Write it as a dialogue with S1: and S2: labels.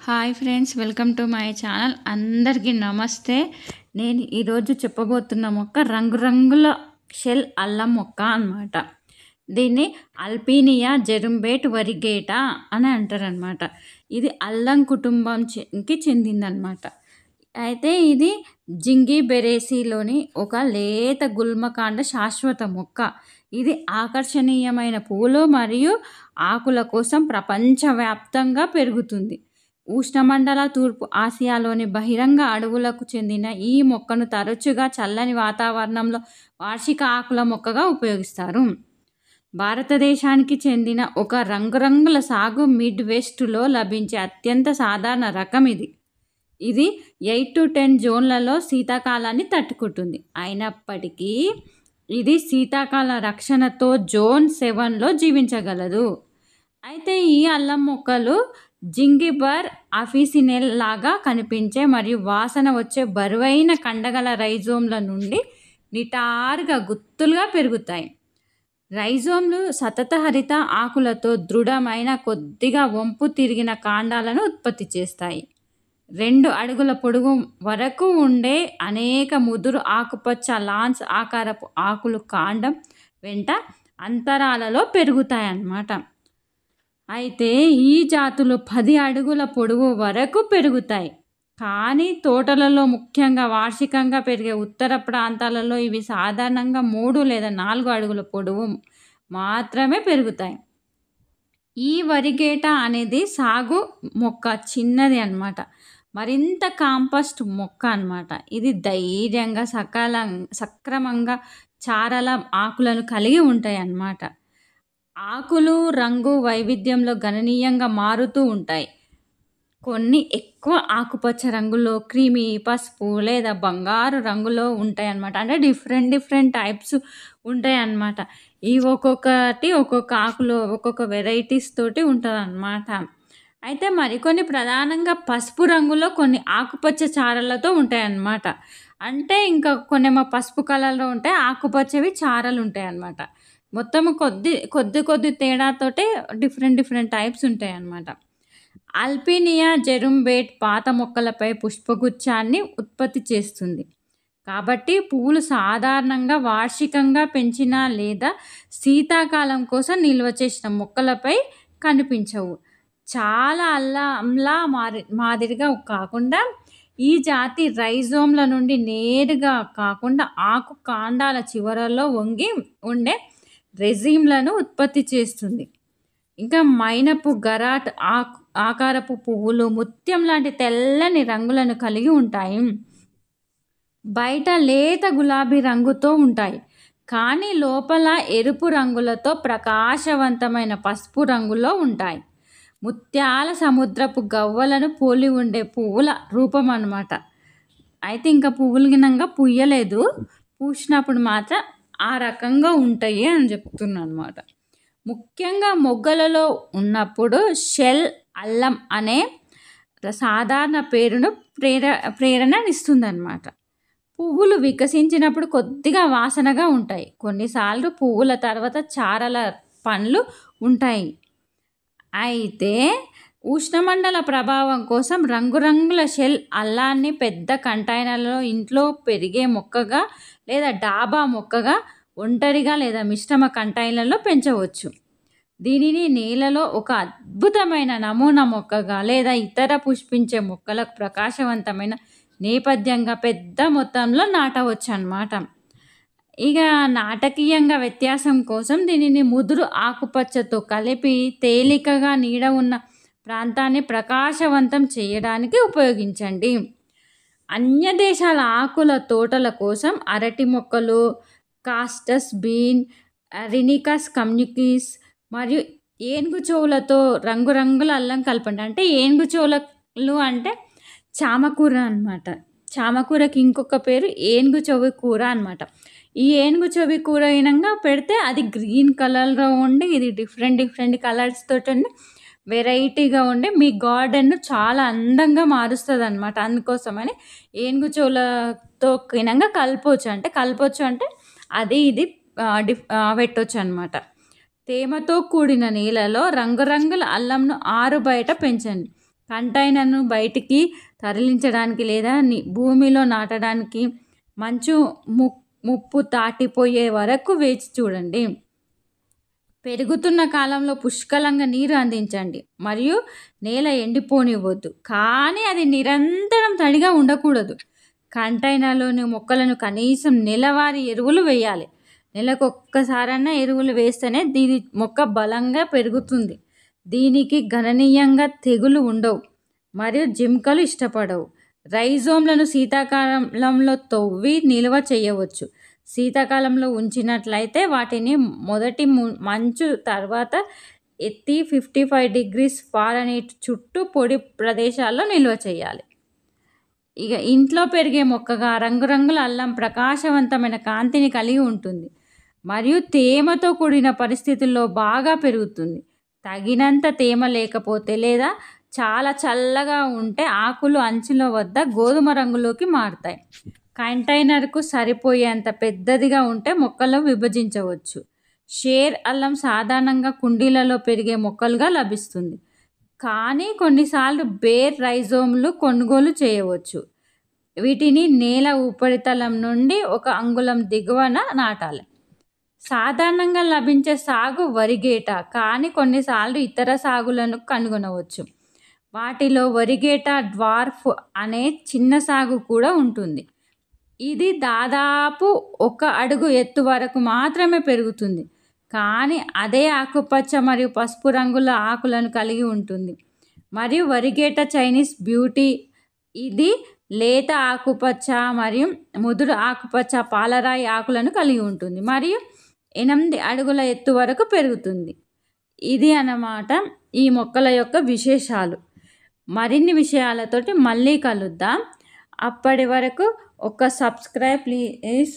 S1: Hi friends, welcome to my channel. అందరికీ నమస్తే. నేను ఈరోజు చెప్పబోతున్న మొక్క రంగురంగుల షెల్ అల్లం మొక్క అన్నమాట. దీన్ని అల్పీనియా జెరుంబేట్ వరిగేటా అని అంటారనమాట. ఇది అల్లం కుటుంబంకి చెందిందనమాట. అయితే ఇది జింగిబెరేసీలోని ఒక లేత గుల్మకాండ శాశ్వత మొక్క. ఇది ఆకర్షణీయమైన పూలు మరియు ఆకుల కోసం ప్రపంచవ్యాప్తంగా పెరుగుతుంది. ఉష్ణమండల తూర్పు ఆసియాలోని బహిరంగ అడవులకు చెందిన ఈ మొక్కను తరచుగా చల్లని వాతావరణంలో వార్షిక ఆకుల మొక్కగా ఉపయోగిస్తారు. భారతదేశానికి చెందిన ఒక రంగురంగుల సాగు మిడ్ వెస్ట్లో లభించే అత్యంత సాధారణ రకం ఇది. ఇది 8 to 10 జోన్లలో శీతాకాలాన్ని తట్టుకుంటుంది. అయినప్పటికీ ఇది శీతాకాల రక్షణతో జోన్ 7లో జీవించగలదు. అయితే ఈ అల్లం మొక్కలు జింగిబర్ అఫిసినెల్ లాగా కనిపించే మరియు వాసన వచ్చే బరువైన కండగల రైజోమ్ల నుండి నిటారుగా గుత్తులుగా పెరుగుతాయి. రైజోమ్లు సతత హరిత ఆకులతో దృఢమైన కొద్దిగా వంపు తిరిగిన కాండాలను ఉత్పత్తి చేస్తాయి. 2 అడుగుల పొడవు వరకు ఉండే అనేక ముదురు ఆకుపచ్చ లాన్స్ ఆకారపు ఆకులు కాండం వెంట అంతరాలలో పెరుగుతాయన్నమాట. అయితే ఈ జాతులు 10 అడుగుల పొడవు వరకు పెరుగుతాయి. కానీ తోటలలో, ముఖ్యంగా వార్షికంగా పెరిగే ఉత్తర ప్రాంతాలలో ఇవి సాధారణంగా 3 లేదా 4 అడుగుల పొడవు మాత్రమే పెరుగుతాయి. ఈ వరిగేట అనేది సాగు మొక్క చిన్నది అన్నమాట. మరింత కాంపాక్ట్ మొక్క అన్నమాట. ఇది ధైర్యంగా సక్రమంగా చారల ఆకులను కలిగి ఉంటాయి అన్నమాట. ఆకులు రంగు వైవిధ్యంలో గణనీయంగా మారుతూ ఉంటాయి. కొన్ని ఎక్కువ ఆకుపచ్చ రంగులో, క్రీమీ పసుపు లేదా బంగారు రంగులో ఉంటాయి అన్నమాట. అంటే డిఫరెంట్ టైప్స్ ఉంటాయి అన్నమాట. ఈ ఒక్కొక్కటి ఒక్కొక్క ఆకులో ఒక్కొక్క వెరైటీస్ తోటి ఉంటుంది అన్నమాట. అయితే మరికొన్ని ప్రధానంగా పసుపు రంగులో, కొన్ని ఆకుపచ్చ చారలతో ఉంటాయి అన్నమాట. అంటే ఇంకా కొన్నేమో పసుపు కలర్లో ఉంటాయి, ఆకుపచ్చవి చారలు ఉంటాయి అన్నమాట. మొత్తం కొద్ది తేడాతోటే డిఫరెంట్ టైప్స్ ఉంటాయి అన్నమాట. అల్పీనియా జెరుంబేట్ పాత మొక్కలపై పుష్పగుచ్చాన్ని ఉత్పత్తి చేస్తుంది. కాబట్టి పువ్వులు సాధారణంగా వార్షికంగా పెంచిన లేదా శీతాకాలం కోసం నిల్వ చేసిన మొక్కలపై కనిపించవు. చాలా అల్లంలా మాదిరిగా కాకుండా ఈ జాతి రైజోమ్ల నుండి నేరుగా కాకుండా ఆకు కాండాల చివరలో వంగి ఉండే రెజిమ్లను ఉత్పత్తి చేస్తుంది. ఇంకా మైనపు గరాట్ ఆకారపు పువ్వులు ముత్యం లాంటి తెల్లని రంగులను కలిగి ఉంటాయి. బయట లేత గులాబీ రంగుతో ఉంటాయి, కానీ లోపల ఎరుపు రంగులతో ప్రకాశవంతమైన పసుపు రంగులో ఉంటాయి. ముత్యాల సముద్రపు గవ్వలను పోలి ఉండే పువ్వుల రూపం అన్నమాట. అయితే ఇంకా పువ్వులు గినంగా పూయలేదు, పూసినప్పుడు మాత్రం ఆ రకంగా ఉంటాయి అని చెప్తున్నాను అనమాట. ముఖ్యంగా మొగ్గలలో ఉన్నప్పుడు షెల్ అల్లం అనే సాధారణ పేరును ప్రేరణనిస్తుంది అన్నమాట. పువ్వులు వికసించినప్పుడు కొద్దిగా వాసనగా ఉంటాయి. కొన్నిసార్లు పువ్వుల తర్వాత చారల పండ్లు ఉంటాయి. అయితే ఉష్ణమండల ప్రభావం కోసం రంగురంగుల షెల్ అల్లాన్ని పెద్ద కంటైనర్లలో ఇంట్లో పెరిగే మొక్కగా లేదా డాబా మొక్కగా, ఒంటరిగా లేదా మిశ్రమ కంటైనర్లో పెంచవచ్చు. దీనిని నేలలో ఒక అద్భుతమైన నమూనా మొక్కగా లేదా ఇతర పుష్పించే మొక్కలకు ప్రకాశవంతమైన నేపథ్యంగా పెద్ద మొత్తంలో నాటవచ్చు అన్నమాట. ఇక నాటకీయంగా వ్యత్యాసం కోసం దీనిని ముదురు ఆకుపచ్చతో కలిపి తేలికగా నీడ ఉన్న ప్రాంతాన్ని ప్రకాశవంతం చేయడానికి ఉపయోగించండి. అన్య దేశాల ఆకుల తోటల కోసం అరటి మొక్కలు, కాస్టస్ బీన్, రినికస్ కమ్యూనిస్ మరియు ఏనుగు చెవులతో రంగురంగుల అల్లం కలపండి. అంటే ఏనుగు చెవులు అంటే చామకూర అన్నమాట. చామకూరకి ఇంకొక పేరు ఏనుగు చెవి కూర అన్నమాట. ఈ ఏనుగు చెవి కూర అయినంగా పెడితే అది గ్రీన్ కలర్లో ఉండి, ఇది డిఫరెంట్ కలర్స్ తోటి ఉండి వెరైటీగా ఉండి మీ గార్డెన్ను చాలా అందంగా మారుస్తుంది అన్నమాట. అందుకోసమని ఏనుగు చెవులతో కినంగా కలపవచ్చు అంటే అది ఇది పెట్టవచ్చు అన్నమాట. తేమతో కూడిన నేలలో రంగురంగుల అల్లంను ఆరు బయట పెంచండి. కంటైనర్ను బయటికి తరలించడానికి లేదా భూమిలో నాటడానికి మంచు ముప్పు దాటిపోయే వరకు వేచి చూడండి. పెరుగుతున్న కాలంలో పుష్కలంగా నీరు అందించండి మరియు నేల ఎండిపోనివ్వద్దు, కానీ అది నిరంతరం తడిగా ఉండకూడదు. కంటైనర్లోని మొక్కలను కనీసం నెలవారీ ఎరువులు వేయాలి. నెలకు ఒక్కసారైనా ఎరువులు వేస్తేనే దీని మొక్క బలంగా పెరుగుతుంది. దీనికి గణనీయంగా తెగులు ఉండవు మరియు జింకలు ఇష్టపడవు. రైజోమ్లను శీతాకాలంలో తవ్వి నిల్వ చేయవచ్చు. శీతాకాలంలో ఉంచినట్లయితే వాటిని మొదటి మంచు తర్వాత ఎత్తి 55 degrees ఫారెన్హీట్ చుట్టూ పొడి ప్రదేశాల్లో నిల్వ చేయాలి. ఇక ఇంట్లో పెరిగే మొక్కగా రంగురంగుల అల్లం ప్రకాశవంతమైన కాంతిని కలిగి ఉంటుంది మరియు తేమతో కూడిన పరిస్థితుల్లో బాగా పెరుగుతుంది. తగినంత తేమ లేకపోతే లేదా చాలా చల్లగా ఉంటే ఆకులు అంచుల వద్ద గోధుమ రంగులోకి మారుతాయి. కంటైనర్కు సరిపోయేంత పెద్దదిగా ఉంటే మొక్కలు విభజించవచ్చు. షేర్ అల్లం సాధారణంగా కుండీలలో పెరిగే మొక్కలుగా లభిస్తుంది, కానీ కొన్నిసార్లు బేర్ రైజోమ్లు కొనుగోలు చేయవచ్చు. వీటిని నేల ఉపరితలం నుండి 1 అంగుళం దిగువన నాటాలి. సాధారణంగా లభించే సాగు వరిగేట, కానీ కొన్నిసార్లు ఇతర సాగులను కనుగొనవచ్చు. వాటిలో వరిగేట డ్వార్ఫ్ అనే చిన్న సాగు కూడా ఉంటుంది. ఇది దాదాపు 1 అడుగు ఎత్తు వరకు మాత్రమే పెరుగుతుంది, కానీ అదే ఆకుపచ్చ మరియు పసుపు రంగుల ఆకులను కలిగి ఉంటుంది. మరియు వరిగేట చైనీస్ బ్యూటీ, ఇది లేత ఆకుపచ్చ మరియు ముదురు ఆకుపచ్చ పాలరాయి ఆకులను కలిగి ఉంటుంది మరియు 8 అడుగుల ఎత్తు వరకు పెరుగుతుంది. ఇది అన్నమాట ఈ మొక్కల యొక్క విశేషాలు. మరిన్ని విషయాలతోటి మళ్ళీ కలుద్దాం. అప్పటి వరకు ఒక సబ్స్క్రైబ్ ప్లీజ్.